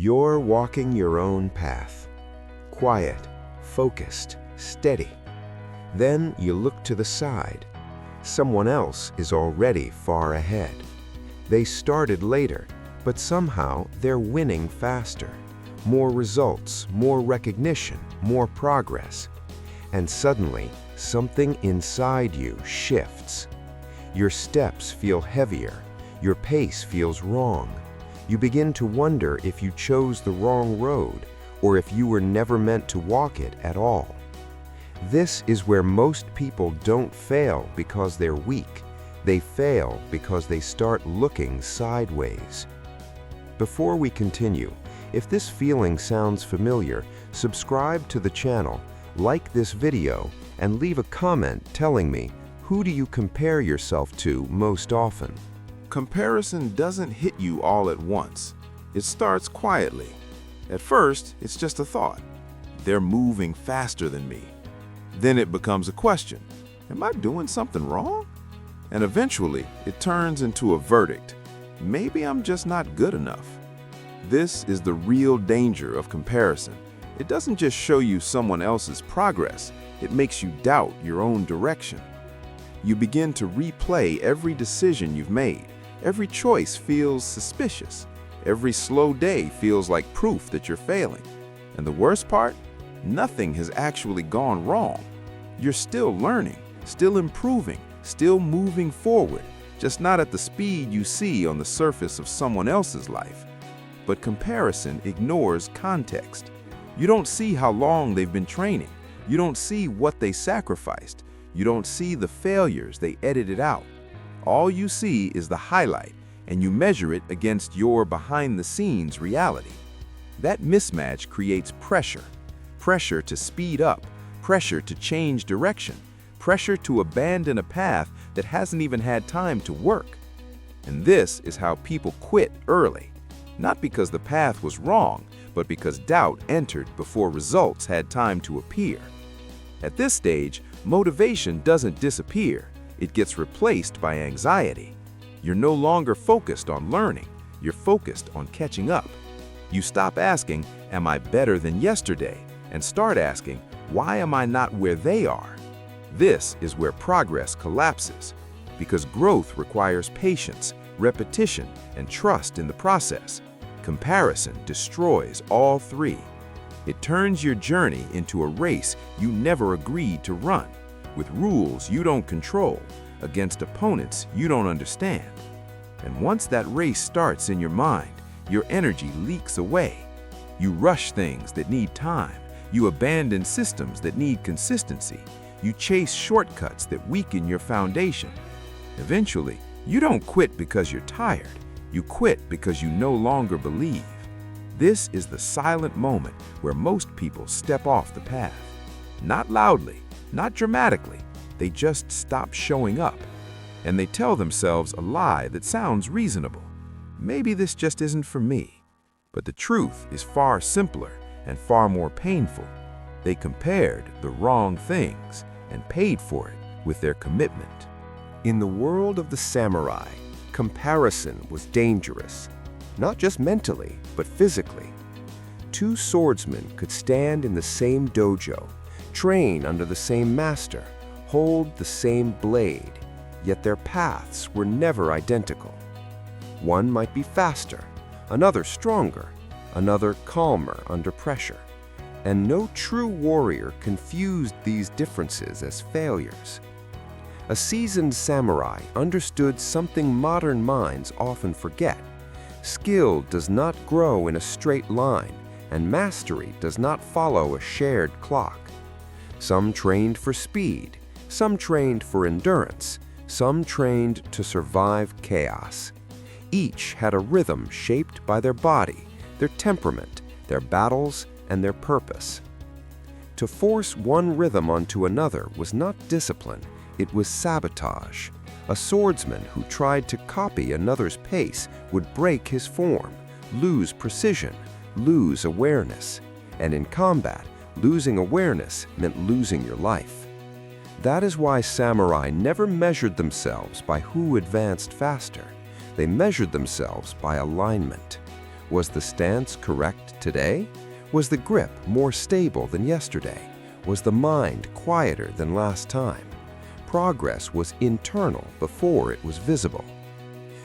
You're walking your own path. Quiet, focused, steady. Then you look to the side. Someone else is already far ahead. They started later, but somehow they're winning faster. More results, more recognition, more progress. And suddenly, something inside you shifts. Your steps feel heavier. Your pace feels wrong. You begin to wonder if you chose the wrong road, or if you were never meant to walk it at all. This is where most people don't fail because they're weak. They fail because they start looking sideways. Before we continue, if this feeling sounds familiar, subscribe to the channel, like this video, and leave a comment telling me, who do you compare yourself to most often? Comparison doesn't hit you all at once. It starts quietly. At first, it's just a thought. They're moving faster than me. Then it becomes a question. Am I doing something wrong? And eventually, it turns into a verdict. Maybe I'm just not good enough. This is the real danger of comparison. It doesn't just show you someone else's progress, it makes you doubt your own direction. You begin to replay every decision you've made. Every choice feels suspicious. Every slow day feels like proof that you're failing. And the worst part? Nothing has actually gone wrong. You're still learning, still improving, still moving forward, just not at the speed you see on the surface of someone else's life. But comparison ignores context. You don't see how long they've been training. You don't see what they sacrificed. You don't see the failures they edited out. All you see is the highlight, and you measure it against your behind-the-scenes reality. That mismatch creates pressure. Pressure to speed up, pressure to change direction, pressure to abandon a path that hasn't even had time to work. And this is how people quit early. Not because the path was wrong, but because doubt entered before results had time to appear. At this stage, motivation doesn't disappear. It gets replaced by anxiety. You're no longer focused on learning. You're focused on catching up. You stop asking, am I better than yesterday? And start asking, why am I not where they are? This is where progress collapses, because growth requires patience, repetition, and trust in the process. Comparison destroys all three. It turns your journey into a race you never agreed to run, with rules you don't control, against opponents you don't understand. And once that race starts in your mind, your energy leaks away. You rush things that need time. You abandon systems that need consistency. You chase shortcuts that weaken your foundation. Eventually, you don't quit because you're tired. You quit because you no longer believe. This is the silent moment where most people step off the path. Not loudly, not dramatically. They just stop showing up. And they tell themselves a lie that sounds reasonable. Maybe this just isn't for me. But the truth is far simpler and far more painful. They compared the wrong things and paid for it with their commitment. In the world of the samurai, comparison was dangerous, not just mentally, but physically. Two swordsmen could stand in the same dojo, train under the same master, hold the same blade, yet their paths were never identical. One might be faster, another stronger, another calmer under pressure. And no true warrior confused these differences as failures. A seasoned samurai understood something modern minds often forget. Skill does not grow in a straight line, and mastery does not follow a shared clock. Some trained for speed, some trained for endurance, some trained to survive chaos. Each had a rhythm shaped by their body, their temperament, their battles, and their purpose. To force one rhythm onto another was not discipline, it was sabotage. A swordsman who tried to copy another's pace would break his form, lose precision, lose awareness. And in combat, losing awareness meant losing your life. That is why samurai never measured themselves by who advanced faster. They measured themselves by alignment. Was the stance correct today? Was the grip more stable than yesterday? Was the mind quieter than last time? Progress was internal before it was visible.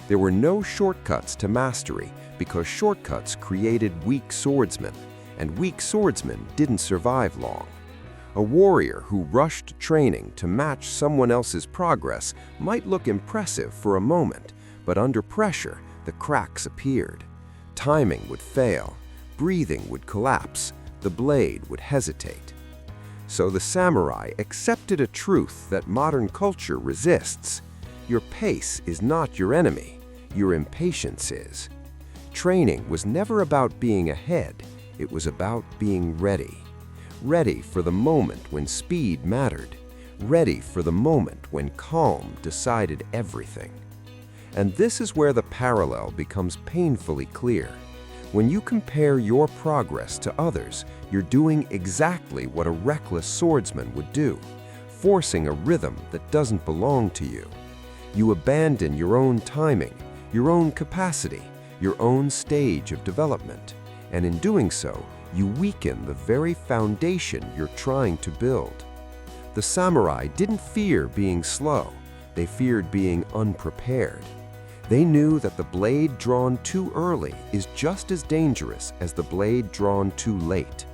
There were no shortcuts to mastery because shortcuts created weak swordsmen, and weak swordsmen didn't survive long. A warrior who rushed training to match someone else's progress might look impressive for a moment, but under pressure, the cracks appeared. Timing would fail, breathing would collapse, the blade would hesitate. So the samurai accepted a truth that modern culture resists. Your pace is not your enemy, your impatience is. Training was never about being ahead, it was about being ready. Ready for the moment when speed mattered, ready for the moment when calm decided everything. And this is where the parallel becomes painfully clear. When you compare your progress to others, you're doing exactly what a reckless swordsman would do, forcing a rhythm that doesn't belong to you. You abandon your own timing, your own capacity, your own stage of development, and in doing so, you weaken the very foundation you're trying to build. The samurai didn't fear being slow, they feared being unprepared. They knew that the blade drawn too early is just as dangerous as the blade drawn too late.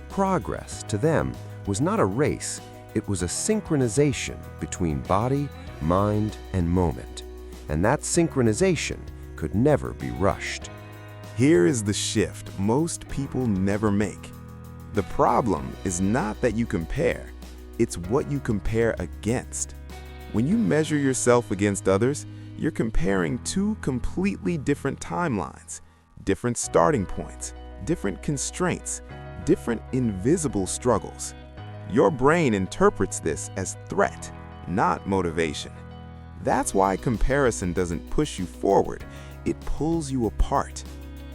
Progress, to them, was not a race, it was a synchronization between body, mind, and moment. And that synchronization could never be rushed. Here is the shift most people never make. The problem is not that you compare, it's what you compare against. When you measure yourself against others, you're comparing two completely different timelines, different starting points, different constraints, different invisible struggles. Your brain interprets this as threat, not motivation. That's why comparison doesn't push you forward, it pulls you apart.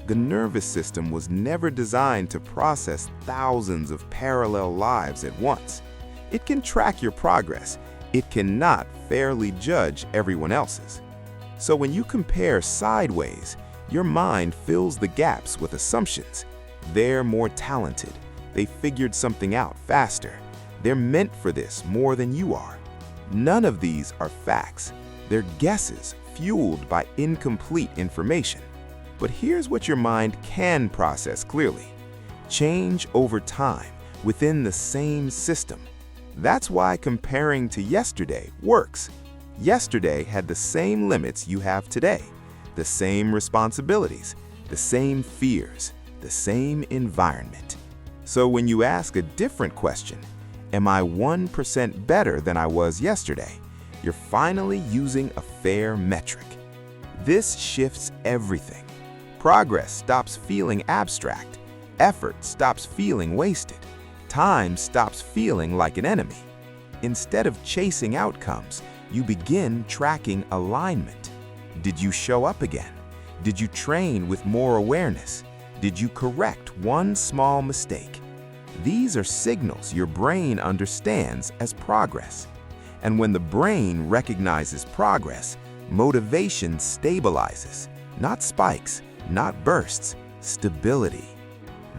The nervous system was never designed to process thousands of parallel lives at once. It can track your progress, it cannot fairly judge everyone else's. So when you compare sideways, your mind fills the gaps with assumptions. They're more talented, they figured something out faster, they're meant for this more than you are. None of these are facts, they're guesses fueled by incomplete information. But here's what your mind can process clearly: change over time within the same system. That's why comparing to yesterday works. Yesterday had the same limits you have today, the same responsibilities, the same fears, the same environment. So when you ask a different question, am I 1% better than I was yesterday? You're finally using a fair metric. This shifts everything. Progress stops feeling abstract, effort stops feeling wasted, time stops feeling like an enemy. Instead of chasing outcomes, you begin tracking alignment. Did you show up again? Did you train with more awareness? Did you correct one small mistake? These are signals your brain understands as progress. And when the brain recognizes progress, motivation stabilizes, not spikes, not bursts, stability.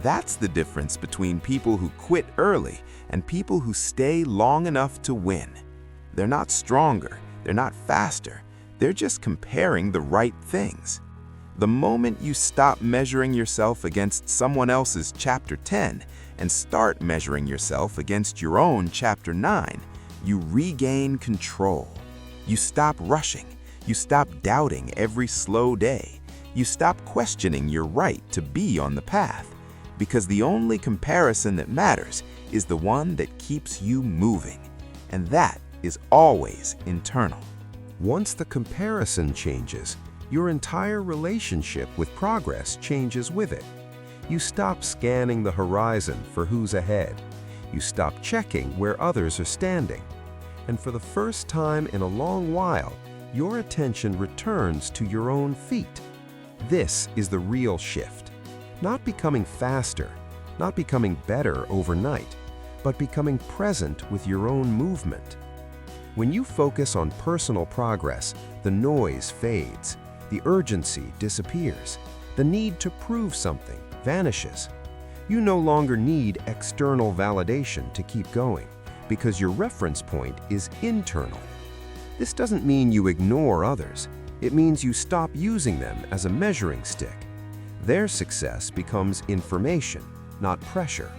That's the difference between people who quit early and people who stay long enough to win. They're not stronger, they're not faster, they're just comparing the right things. The moment you stop measuring yourself against someone else's Chapter 10 and start measuring yourself against your own Chapter 9, you regain control. You stop rushing, you stop doubting every slow day, you stop questioning your right to be on the path, because the only comparison that matters is the one that keeps you moving, and that is always internal. Once the comparison changes, your entire relationship with progress changes with it. You stop scanning the horizon for who's ahead. You stop checking where others are standing. And for the first time in a long while, your attention returns to your own feet. This is the real shift. Not becoming faster, not becoming better overnight, but becoming present with your own movement. When you focus on personal progress, the noise fades, the urgency disappears, The need to prove something vanishes. You no longer need external validation to keep going, because your reference point is internal. This doesn't mean you ignore others. It means you stop using them as a measuring stick. Their success becomes information, not pressure.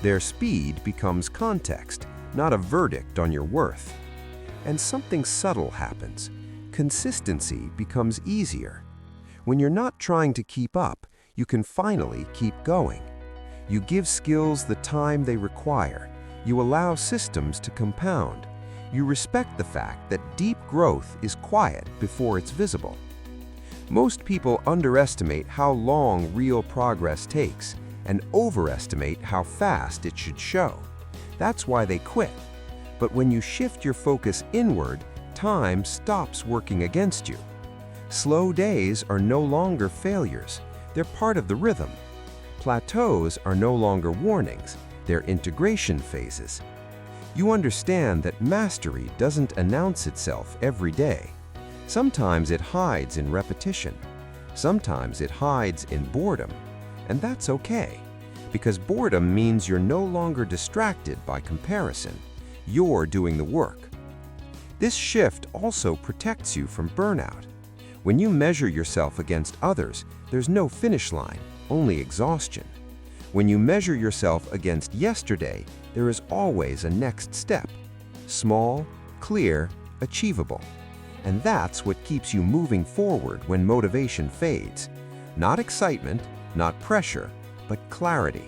Their speed becomes context, not a verdict on your worth. And something subtle happens. Consistency becomes easier. When you're not trying to keep up, you can finally keep going. You give skills the time they require. You allow systems to compound. You respect the fact that deep growth is quiet before it's visible. Most people underestimate how long real progress takes and overestimate how fast it should show. That's why they quit. But when you shift your focus inward, time stops working against you. Slow days are no longer failures. They're part of the rhythm. Plateaus are no longer warnings. They're integration phases. You understand that mastery doesn't announce itself every day. Sometimes it hides in repetition. Sometimes it hides in boredom. And that's okay, because boredom means you're no longer distracted by comparison. You're doing the work. This shift also protects you from burnout. When you measure yourself against others, there's no finish line, only exhaustion. When you measure yourself against yesterday, there is always a next step. Small, clear, achievable. And that's what keeps you moving forward when motivation fades. Not excitement, not pressure, but clarity.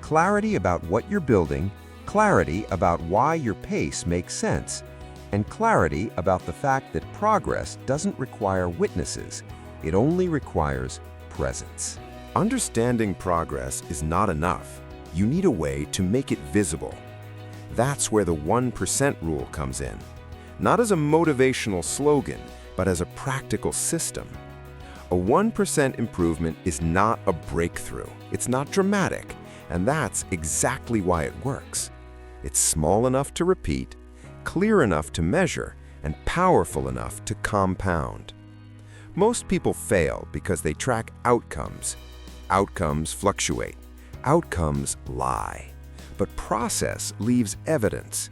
Clarity about what you're building, clarity about why your pace makes sense, and clarity about the fact that progress doesn't require witnesses. It only requires presence. Understanding progress is not enough. You need a way to make it visible. That's where the 1% rule comes in. Not as a motivational slogan, but as a practical system. A 1% improvement is not a breakthrough. It's not dramatic, and that's exactly why it works. It's small enough to repeat, clear enough to measure, and powerful enough to compound. Most people fail because they track outcomes. Outcomes fluctuate. Outcomes lie. But process leaves evidence.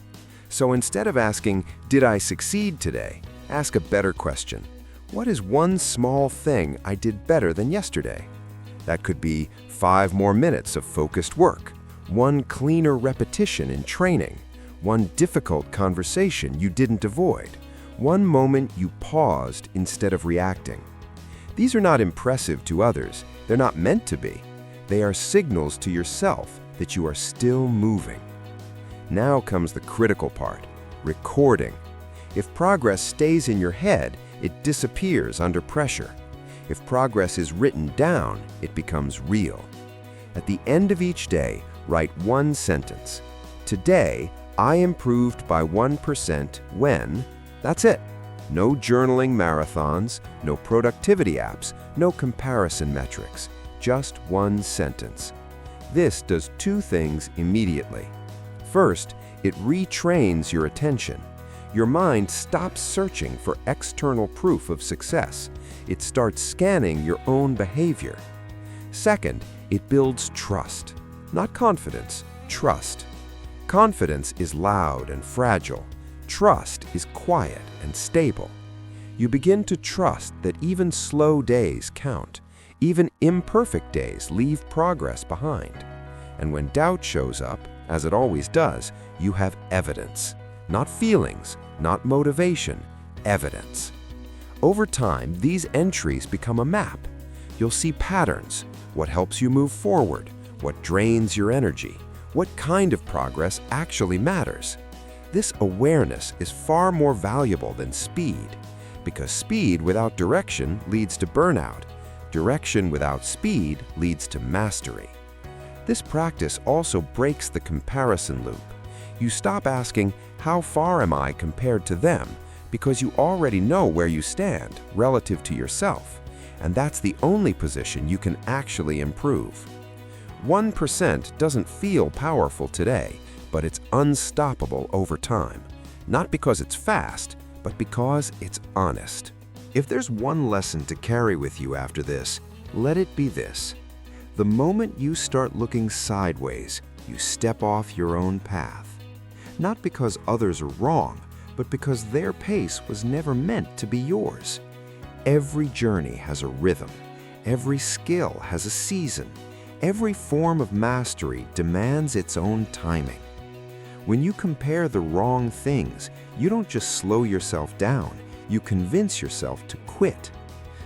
So instead of asking, "Did I succeed today?" ask a better question. What is one small thing I did better than yesterday? That could be 5 more minutes of focused work, one cleaner repetition in training, one difficult conversation you didn't avoid, one moment you paused instead of reacting. These are not impressive to others. They're not meant to be. They are signals to yourself that you are still moving. Now comes the critical part, recording. If progress stays in your head, it disappears under pressure. If progress is written down, it becomes real. At the end of each day, write one sentence. Today, I improved by 1% when... That's it. No journaling marathons, no productivity apps, no comparison metrics. Just one sentence. This does 2 things immediately. First, it retrains your attention. Your mind stops searching for external proof of success. It starts scanning your own behavior. Second, it builds trust. Not confidence, trust. Confidence is loud and fragile. Trust is quiet and stable. You begin to trust that even slow days count. Even imperfect days leave progress behind. And when doubt shows up, as it always does, you have evidence. Not feelings, not motivation, evidence. Over time, these entries become a map. You'll see patterns, what helps you move forward, what drains your energy, what kind of progress actually matters. This awareness is far more valuable than speed, because speed without direction leads to burnout. Direction without speed leads to mastery. This practice also breaks the comparison loop. You stop asking, "How far am I compared to them?" because you already know where you stand relative to yourself, and that's the only position you can actually improve. 1% doesn't feel powerful today, but it's unstoppable over time. Not because it's fast, but because it's honest. If there's one lesson to carry with you after this, Let it be this: the moment you start looking sideways, you step off your own path. Not because others are wrong, but because their pace was never meant to be yours. Every journey has a rhythm. Every skill has a season. Every form of mastery demands its own timing. When you compare the wrong things, you don't just slow yourself down, you convince yourself to quit.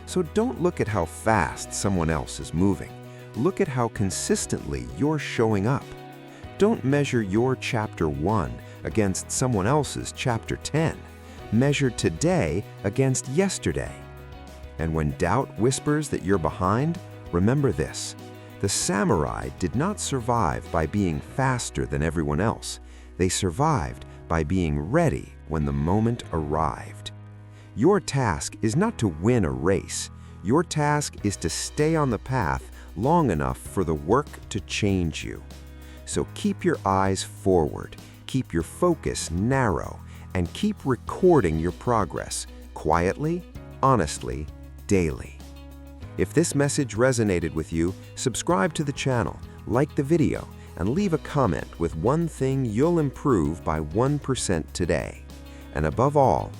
So don't look at how fast someone else is moving. Look at how consistently you're showing up. Don't measure your chapter 1 against someone else's chapter 10. Measure today against yesterday. And when doubt whispers that you're behind, remember this: the samurai did not survive by being faster than everyone else. They survived by being ready when the moment arrived. Your task is not to win a race. Your task is to stay on the path long enough for the work to change you. So keep your eyes forward, keep your focus narrow, and keep recording your progress quietly, honestly, daily. If this message resonated with you, subscribe to the channel, like the video, and leave a comment with one thing you'll improve by 1% today. And above all,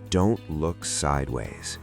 don't look sideways.